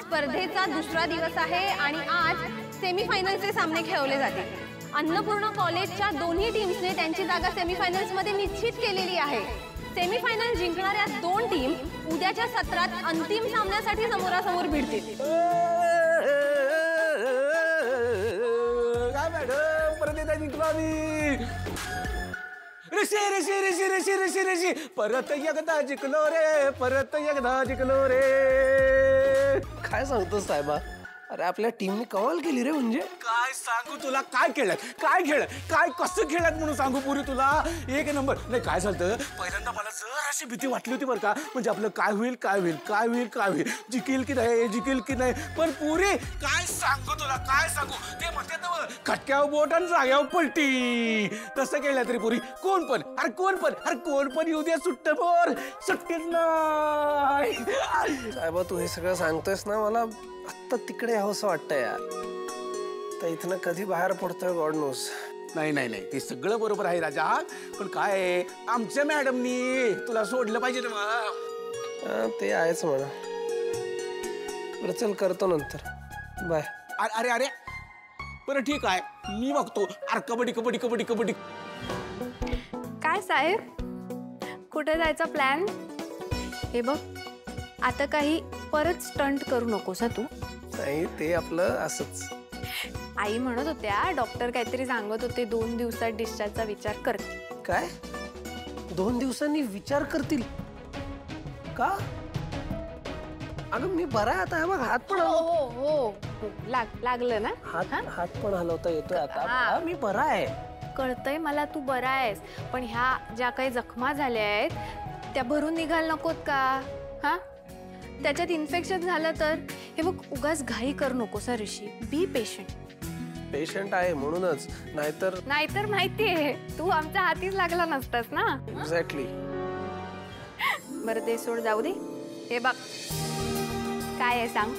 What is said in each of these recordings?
स्पर्धेचा दुसरा दिवस आहे आणि आज सेमीफायनलचे सामने खेळवले जातील। अन्नपूर्णा कॉलेजच्या दोन्ही टीम्सने त्यांची जागा सेमीफायनल्समध्ये निश्चित केलेली आहे। सेमीफायनल जिंकणाऱ्या दोन टीम उद्याच्या सत्रात अंतिम सामन्यासाठी समोरासमोर भिडतील। काय मॅडम परत एकदा जिंकलो आम्ही। ऋषी ऋषी ऋषी ऋषी ऋषी ऋषी परत एकदा जिंकलो रे, परत एकदा जिंकलो रे। काय सांगतो साहेबा? अरे आपल्या टीमने कमाल केली रे। म्हणजे काय सांगू तुला, काय खेळत काय कसं खेळत म्हणून सांगू पुरी तुला। एक नंबर। नाही काय झालं पहिल्यांदा मला जराशी भीती वाटली होती बरं का, म्हणजे आपलं काय होईल जिंकेल की नाही पण पुरी काय सांगू तुला, काय सांगू ते म्हणतात ना खटक्यावर बोट आणि जाग्यावर पलटी, तसं केलं तरी पुरी कोण पण येऊ दे सुट्टीच नाही। साहेबा तू हे सगळं सांगतोयस ना, मला आत्ता तिकडे यावंसं वाटतंय यार। तर इथनं कधी बाहेर पडतोय गॉड नोस। नाही ते सगळं बरोबर आहे राजा, पण काय आमच्या मॅडमनी तुला सोडलं पाहिजे ना। ते आहेच म्हणा। बरं चल करतो नंतर, बाय। अरे बरं ठीक आहे, मी बघतो। अरे कबड्डी। काय साहेब कुठे जायचा प्लॅन? हे बघ आता काही परत स्टंट करू नकोस तू। नाही ते आपलं असंच। आई म्हणत होत्या डॉक्टर काहीतरी सांगत होते 2 दिवसात डिस्चार्जचा विचार करतील। काय 2 दिवसांनी विचार करतील का? अगं मी बरा आहे आता, बघ हात पण हो लागलं ना? हात पण हलवता येतोय आता, मी बरा आहे। कळतंय मला तू बरा आहेस, पण ह्या ज्या काही जखमा झाल्या आहेत त्या भरून निघाल नकोत का? हा त्याच्यात इन्फेक्शन झालं तर? हे बघ उगाच घाई करू नकोस ऋषी, बी पेशंट आहे म्हणूनच, नाहीतर माहितीये तू आमच्या हातीच लागला नसतास ना। एक्झॅक्टली। बरं ते सोड, जाऊ दे। हे बघ काय आहे सांग,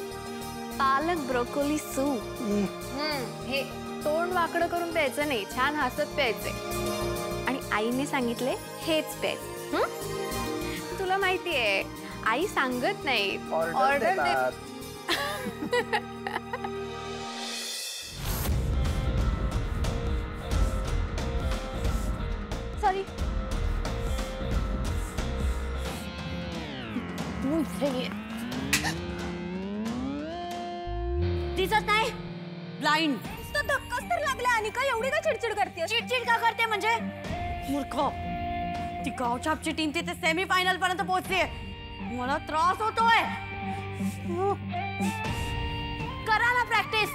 पालक ब्रोकोली सूप। हे तोंड वाकडं करून प्यायचं नाही, छान हसत प्यायचंय। आणि आईने सांगितले हेच प्यायचं। तुला माहितीये आई सांगत नाही, ऑर्डर देतात। सॉरी दिसत नाही, ब्लाइंड। धक्काच तर लागला आणि का एवढी का चिडचिड करते? चिडचिड का करते म्हणजे? मूर्ख, ती गावछापची टीम तिथे सेमीफायनल पर्यंत पोहोचली। मला त्रास होतोय। करा ना प्रॅक्टिस।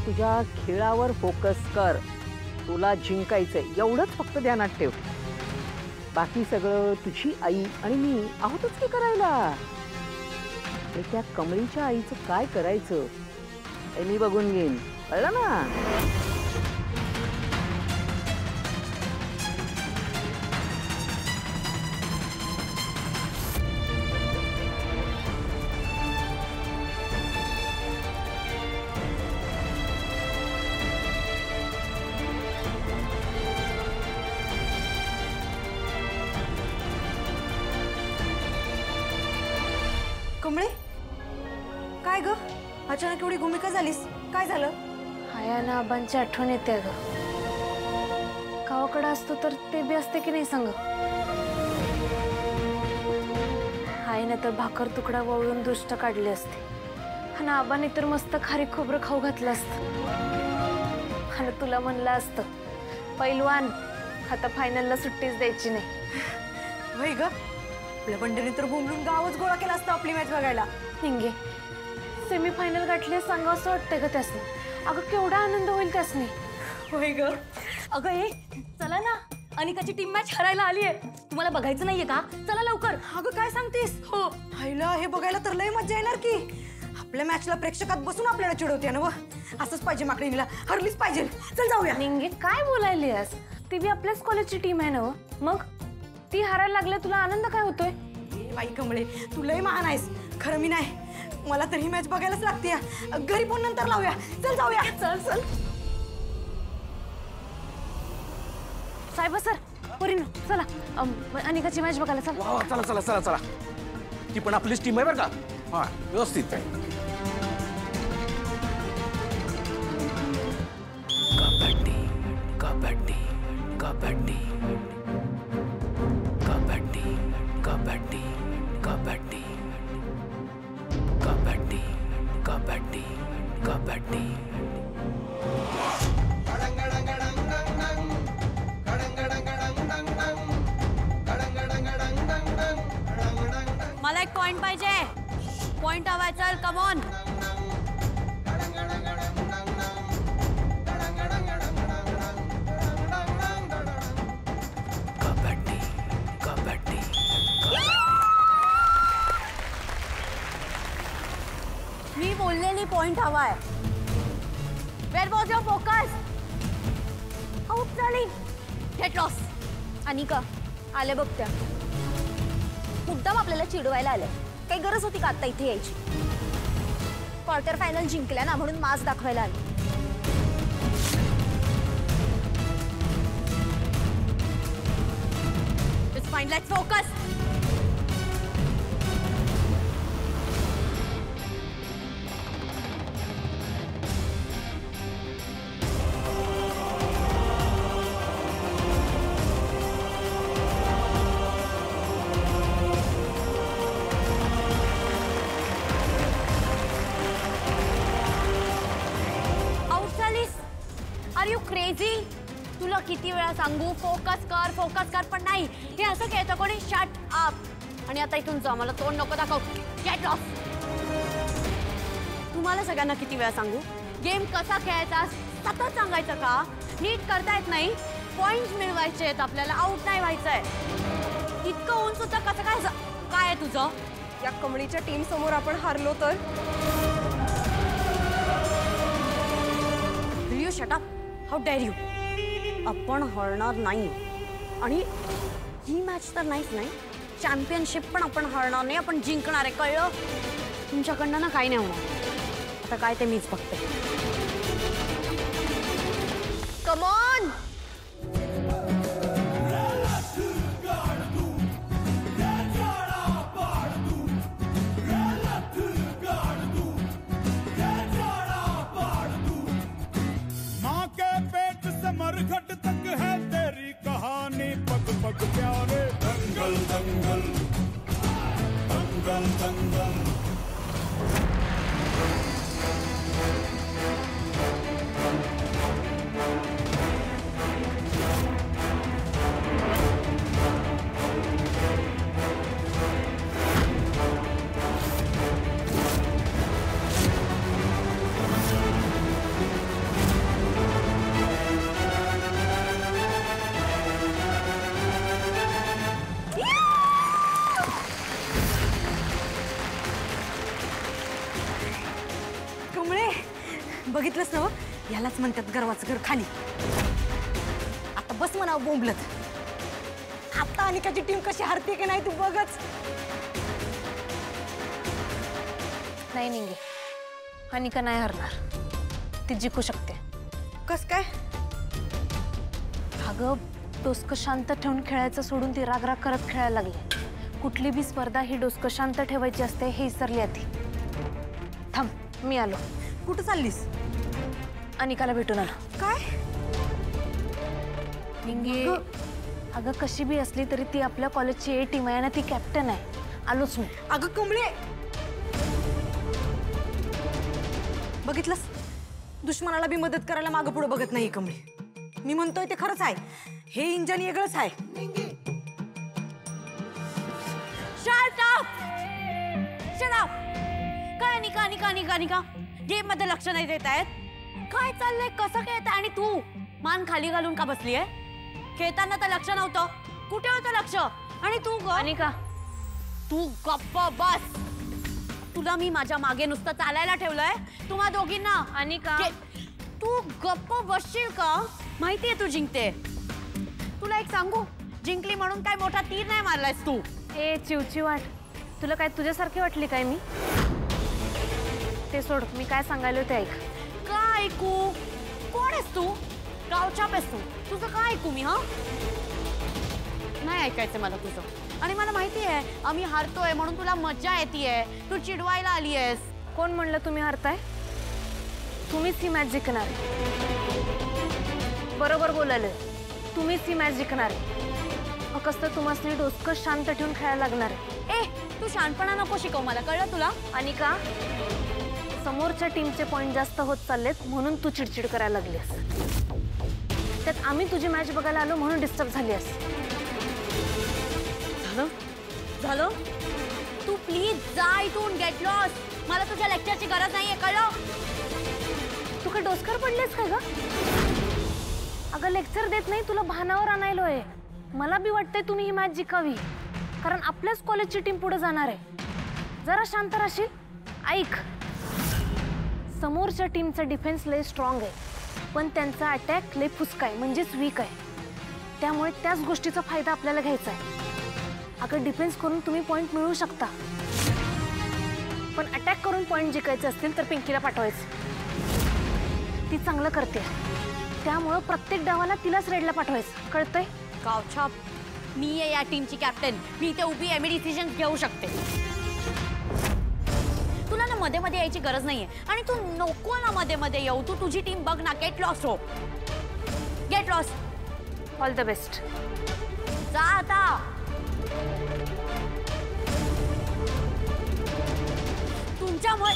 तुझ्या खेळावर फोकस कर, तुला जिंकायचंय एवढंच फक्त ध्यानात ठेव। बाकी सगळं तुझी आई आणि मी आहोतच की करायला। त्या कमळीच्या आईचं काय करायचं हे मी बघून घेईन, कळलं ना? कमळे काय ग, अचानक एवढी भूमिका झालीस, काय झालं? आयाना आबांची आठवण येते ग। गावाकडे असतो तर ते बी असते की नाही सांग? आईने तर भाकर तुकडा वळून दृष्ट काढली असते आणि आबाने तर मस्त खारी खोबरं खाऊ घातलं असतं आणि तुला म्हणलं असतं पैलवान आता फायनलला सुट्टीच द्यायची नाही। वय ग, आपल्या बंडीने तर बोंबलून गावच गोळा केला असतं आपली मॅच बघायला। निंगे सेमीफायनल गाठली सांगा असं वाटतंय का त्यासनी? अगं केवढा आनंद होईल त्यासनी। होय ग। अगं ए चला ना, अनिकाची टीम मॅच हरायला आली आहे, तुम्हाला बघायचं नाहीये का? चला लवकर। अगं काय सांगतेस? हो हायला, हे बघायला तर लय मजा येणार की। आपल्या मॅचला प्रेक्षकात बसून आपल्याला चिडवते ना, असंच पाहिजे माकडीला, हरलीच पाहिजे। चल जाऊया। निंगे काय बोलायलीस? ती बी आपल्याच कॉलेजची टीम आहे ना हो. मग ती हारायला लागल्या तुला आनंद काय होतोय? बाई कमळे तू लय महान आहेस. खरं मी नाही, मला तर ही मॅच बघायलाच लागते. घरी फोन नंतर लावूया. चल जाऊया. चल चल साहेब सर परीन चला अनिकाची मॅच बघायला चला. वा वा, चला चला चला चला. ती पण आपलीच टीम आहे बरं का. हा व्यवस्थित आहे. कबड्डी कबड्डी कबड्डी कबड्डी कबड्डी कबड्डी कबड्डी कबड्डी कबड्डी. मला एक पॉइंट पाहिजे. पॉइंट हवाय. चल कम ऑन. कबड्डी कबड्डी. मी बोललेली पॉइंट हवाय. Where was your focus? Out झाली. Get lost. अनिका आले बघ त्या. मुद्दाम आपल्याला चिडवायला आलं. काही गरज होती का आता इथे यायची? क्वार्टर फायनल जिंकल्या ना म्हणून मास दाखवायला आले. It's fine. Let's focus. Are you crazy? तुला किती वेळा सांगू फोकस कर पण नाही. हे असं कहतं कोणी शट अप. आणि आता इथून जा. मला तोंड नको दाखव. Get lost. तुम्हाला सगळ्यांना किती वेळा सांगू गेम कसा खेळायचा सतत सांगायचं का? नीट करता येत नाही. पॉइंट्स मिळवायचे आहेत आपल्याला. आउट नाही व्हायचंय. इतकं उंच होतं कसं काय आहे तुझं? या कमळीच्या टीम समोर आपण हारलो तर? You shut up. How dare you. आपण हरणार नाही. आणि ही मॅच तर नाहीच नाही, चॅम्पियनशिप पण आपण हरणार नाही. आपण जिंकणार आहे. कळलं? तुमच्याकडनं ना काही नाही होणार. आता काय ते मीच बघते. Come on. मरघट तक है तेरी कहानी. पग पग प्यारे दंगल दंगल दंगल दंगल. बघितलंस ना, यालाच म्हणतात गर्वाचं घर खाली. आता बस म्हणावं बोंबलत. आता अनिकाची टीम कशी हरते की नाही तू बघच. नाही निंगे, अनिका नाही हरणार. ती जिंकू शकते. कस काय? अगं डोसकं शांत ठेवून खेळायचं सोडून ती राग करत खेळायला लागली. कुठली बी स्पर्धा ही डोसकं शांत ठेवायची असते हे विसरली आधी. थांब, मी आलो. कुठं चाललीस? अनिकाला भेटून आलो. काय? निंगे अगं कशी बी असली तरी ती आपल्या कॉलेजची ए टीम आहे ना. ती कॅप्टन आहे. आलोच मी. अगं कमळे, बघितलंस, दुश्मनाला बी मदत करायला मागं पुढे बघत नाही कमळे. मी म्हणतोय ते खरंच आहे. हे इंजन वेगळंच आहे. Shut up. काय अनिका अनिका अनिका अनिका गेम मध्ये लक्ष नाही देत आहेत? काय चाललंय? कसं खेळत? आणि तू मान खाली घालून का बसलीये? खेळताना तर लक्ष नव्हतं. कुठे होतं लक्ष? आणि तू अनिका, तू गप्प बस. तुला मी माझ्या मागे नुसतं चालायला ठेवलंय तुम्हा दोघींना. अनिका तू गप्प बसशील का? माहितीये तू जिंकते. तुला एक सांगू, जिंकली म्हणून काय मोठा तीर नाही मारलायस तू. ए चिवचिवाट, तुला काय तुझ्यासारखी वाटली काय मी? ते सोड, मी काय सांगायलो ते ऐक. काय ऐकू? कोण आहेस तू? गावच्या आहेस तू? तुझं काय ऐकू मी? हा, नाही ऐकायचं मला तुझं. आणि मला माहिती आहे आम्ही हारतोय म्हणून तुला मज्जा येतेय, तू चिडवायला आली आहेस. कोण म्हणलं तुम्ही हरताय? तुम्हीच ही मॅच जिंकणार. बरोबर बोलायला, तुम्हीच ही मॅच जिंकणार. फक्त तुम्हाला डोसकं शांत ठेवून खेळायला लागणार आहे. ए, तू शांतपणा नको शिकव मला, कळलं तुला? आणि का? समोरच्या टीमचे पॉइंट जास्त होत चाललेत म्हणून तू चिडचिड करायला लागलीस. त्यात आम्ही तुझी मॅच बघायला आलो म्हणून डिस्टर्ब झालीस. झालं? तू प्लीज जा इथून, गेट लॉस्ट. मला तुझ्या लेक्चरची गरज नाहीये, कळलं? तू काय डोसकर पडलेस काय ग? अगं लेक्चर देत नाही, तुला भानावर आणायलोय. मला बी वाटतंय तुम्ही ही मॅच जिंकावी, कारण आपल्याच कॉलेजची टीम पुढे जाणार आहे. जरा शांत राहशील? ऐक, समोरच्या टीमचा डिफेन्स लय स्ट्रॉंग आहे, पण त्यांचा अटॅक लय फुसका आहे, म्हणजेच वीक आहे. त्यामुळे त्याच गोष्टीचा फायदा आपल्याला घ्यायचा आहे. अगं डिफेन्स करून तुम्ही पॉइंट मिळवू शकता, पण अटॅक करून पॉइंट जिंकायचे असतील तर पिंकीला पाठवायचं. ती चांगलं करते, त्यामुळं प्रत्येक डावाला तिलाच रेडला पाठवायचं. कळतंय? गावछाप, मी आहे या टीमची कॅप्टन. मी इथे उभी आहे, मी डिसिजन घेऊ शकते. तुला ना मध्ये मध्ये यायची गरज नाहीये, आणि तू नको ना मध्ये मध्ये येऊ. तू तुझी टीम बघ ना. गेट लॉस्ट हो, get lost. All the best. जा आता. तुमच्यामुळे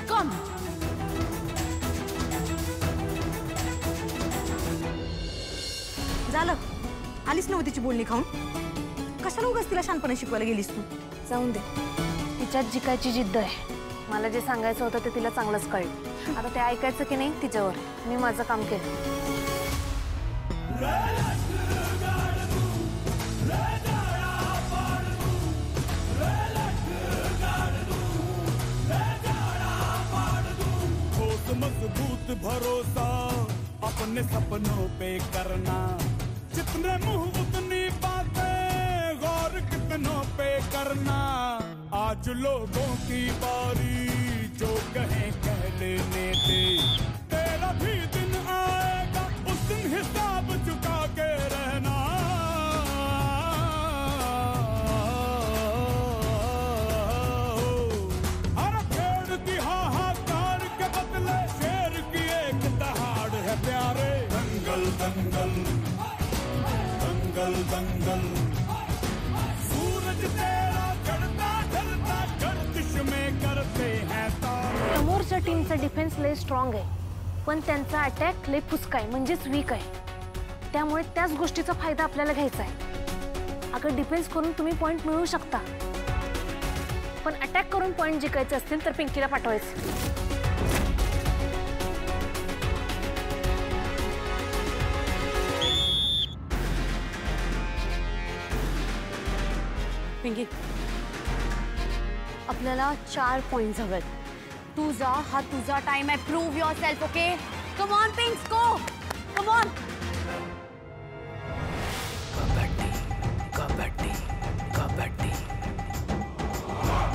कम. झालं, आलीच नव्हती तिची बोलणी खाऊन. कशाला उगाच तिला शांतपणे शिकवायला गेलीस तू? जाऊन दे, तिच्यात जिकायची जिद्द आहे. मला जे सांगायचं होतं ते तिला चांगलंच कळलं. आता ते ऐकायचं की नाही तिच्यावर. मी माझं काम केलं. मजबूत भरोसा अपने सपनों पे करना, जितने मुंह उतनी बातें, गौर कितनों पे करना. आज लोगों की बारी, जो कहें कह लेने दे. तेरा भी दिन आएगा, उस दिन हिसाब चुका के रहना. हर खेड़ की हाहाकार के बदले शेर की एक दहाड़ है प्यारे. दंगल दंगल दंगल दंगल, सूरज तेरा चढ़ता ढलता गर्दिश में करते हैं तारे. समोरच्या टीमचा डिफेन्स लय स्ट्रॉंग आहे, पण त्यांचा अटॅक लय फुसका आहे, म्हणजेच वीक आहे. त्यामुळे त्याच गोष्टीचा फायदा आपल्याला घ्यायचा आहे. अगं डिफेन्स करून तुम्ही पॉइंट मिळवू शकता, पण अटॅक करून पॉइंट जिंकायचे असतील तर पिंकीला पाठवायचं. पिंकी, आपल्याला 4 पॉइंट्स हवेत. तू जा, हा तुझा टाइम आहे. Prove your self. Okay, come on पिंक्स, go, come on. Kabaddi kabaddi kabaddi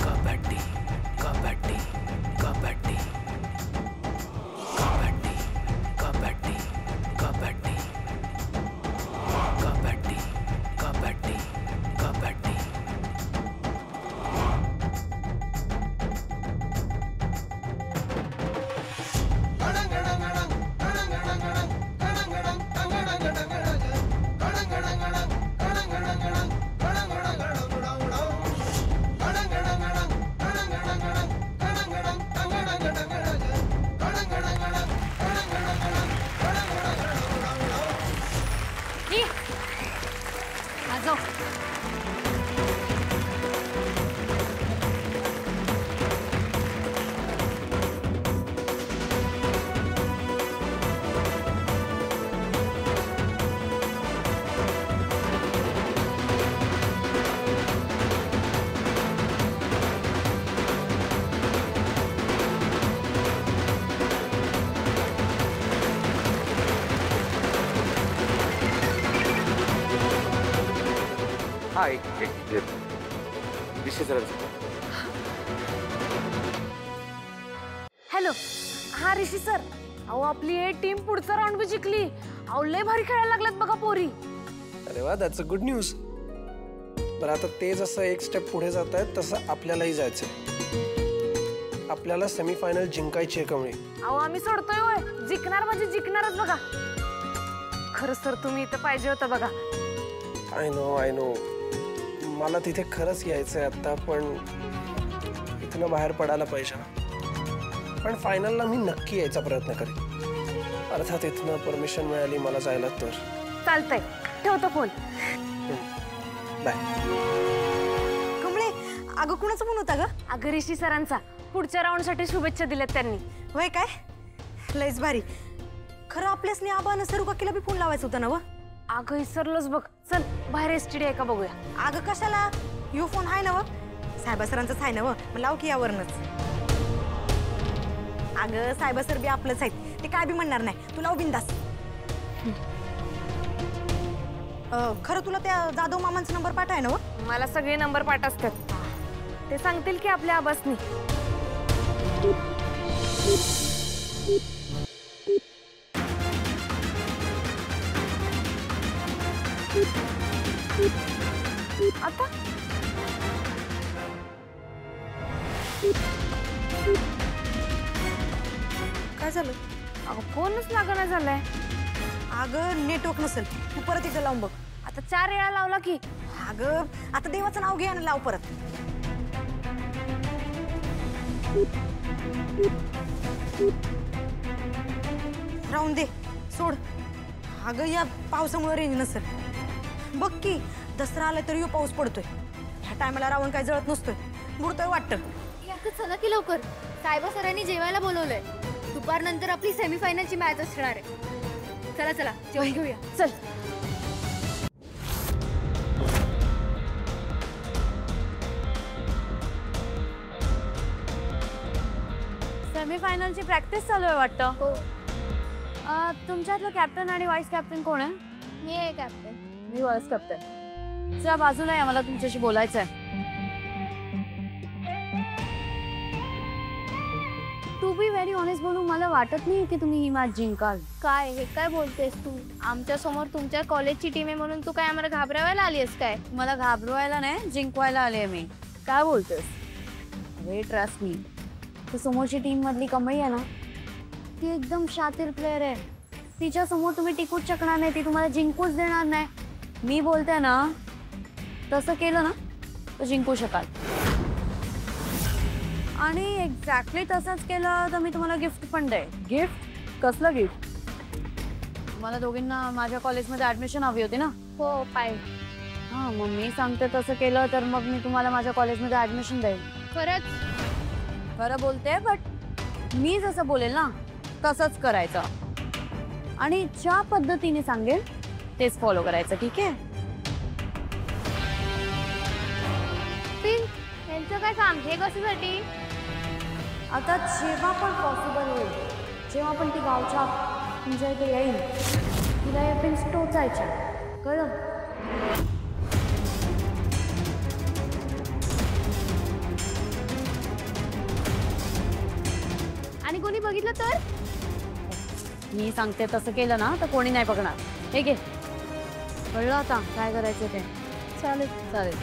kabaddi kabaddi kabaddi kabaddi kabaddi kabaddi kabaddi kabaddi kabaddi. हा एक ऋषी सरांचा. हॅलो, हा ऋषी सर. अहो आपली हे टीम पुढचा राऊंड बी जिंकली. अहो लय भारी खेळायला लागल्यात बघा पोरी. अरे वा, दॅट्स अ गुड न्यूज. बरं आता ते जसं एक स्टेप पुढे जात आहेत तसं आपल्यालाही जायचंय. आपल्याला सेमीफायनल जिंकायची आहे कमळी. अहो आम्ही सोडतोय होय. जिंकणार म्हणजे जिंकणारच बघा. खरंच सर तुम्ही इथं पाहिजे होतं बघा. आय नो मला तिथे खरंच यायचंय आता, पण इथनं बाहेर पडायला पाहिजे ना. पण फायनलला मी नक्की यायचा प्रयत्न करेन. अर्थात इथनं परमिशन मिळाली मला जायला तर. चालतंय, ठेवतो फोन. बाय. कमळे, अगं कुणाचा फोन होता ग? अगं ऋषी सरांचा. पुढच्या राऊंडसाठी शुभेच्छा दिल्यात त्यांनी. होय काय? लयच भारी. खरं आपल्यासनी आबानं सरू काकीला बी फोन लावायचा होता ना व? अगं विसरलोच बघ. चल बाहेर एसटीडी आहे का बघूया. अगं कशाला? यो फोन आहे ना व? साहेबा सरांचाच आहे ना व? मग लाव की यावरनच. अगं साहेबा सर बी आपलंच आहेत, ते काय बी म्हणणार नाही. तू लाव बिंदास. खरं तुला त्या जाधव मामांचा नंबर पाठाय ना व? मला सगळे नंबर पाठ असतात. ते सांगतील की आपल्या आबासनी. आता काय झालं? अगं फोनच लागना झालाय. अगं नेटवर्क नसेल. तू परत एकदा लावून बघ. आता 4 वेळा लावला की. अगं आता देवाचं नाव घे आणि लाव परत. राहून दे, सोड. अगं या पावसामुळे रेंज नसेल. बघ की दसरा आला तरी पाऊस पडतोय. ह्या टायमाला रावण काय जळत नसतोय. बुडतोय वाटतं. चला की लवकर. साहेबा सरांनी जेवायला बोलवलंय. दुपारनंतर आपली सेमीफायनलची मॅच असणार आहे. चला चला जेवण घेऊया. चल. सेमीफायनलची प्रॅक्टिस चालू आहे वाटतं. हो. तुमच्यातलं कॅप्टन आणि व्हाईस कॅप्टन कोण आहे? मी आहे कॅप्टन. मी व्हाईस कॅप्टन. त्या बाजूला आहे, मला तुमच्याशी बोलायचं आहे. टू बी व्हेरी ऑनेस्ट बोलू, मला वाटत नाही की तुम्ही ही मॅच जिंकाल. काय हे काय बोलतेस तू? आमच्या समोर तुमच्या कॉलेजची टीम आहे म्हणून तू काय आम्हाला घाबरवायला आली आहेस काय? मला घाबरवायला नाही, जिंकवायला आले मी. काय बोलतेस? अरे ट्रस्ट मी, ती समोरची टीम मधली कमळी आहे ना, ती एकदम शातीर प्लेअर आहे. तिच्या समोर तुम्ही टिकूच शकणार नाही. ती तुम्हाला जिंकूच देणार नाही. मी बोलते ना, तसं केलं ना तर जिंकू शकाल. आणि एक्झॅक्टली तसंच केलं तर मी तुम्हाला गिफ्ट पण देईन. गिफ्ट? कसलं गिफ्ट? मला दोघींना माझ्या कॉलेजमध्ये ॲडमिशन हवी होती ना. हो पाय. हां, मग मी सांगते तसं केलं तर मग मी तुम्हाला माझ्या कॉलेजमध्ये ॲडमिशन देईन. खरंच? खरं बोलते, बट मी जसं बोलेल ना तसंच करायचं. आणि ज्या पद्धतीने सांगेल तेच फॉलो करायचं. ठीक आहे? त्यांचं काय काम? हे कशासाठी? आता जेव्हा पण पॉसिबल होईल, जेव्हा पण ती गावच्या तुमच्या इथे येईल, तिला या पिन्स टोचायच्या. कळलं? आणि कोणी बघितलं तर? मी सांगते तसं केलं ना तर कोणी नाही बघणार. हे घे. कळलं आता काय करायचं ते? चालेल. चालेल.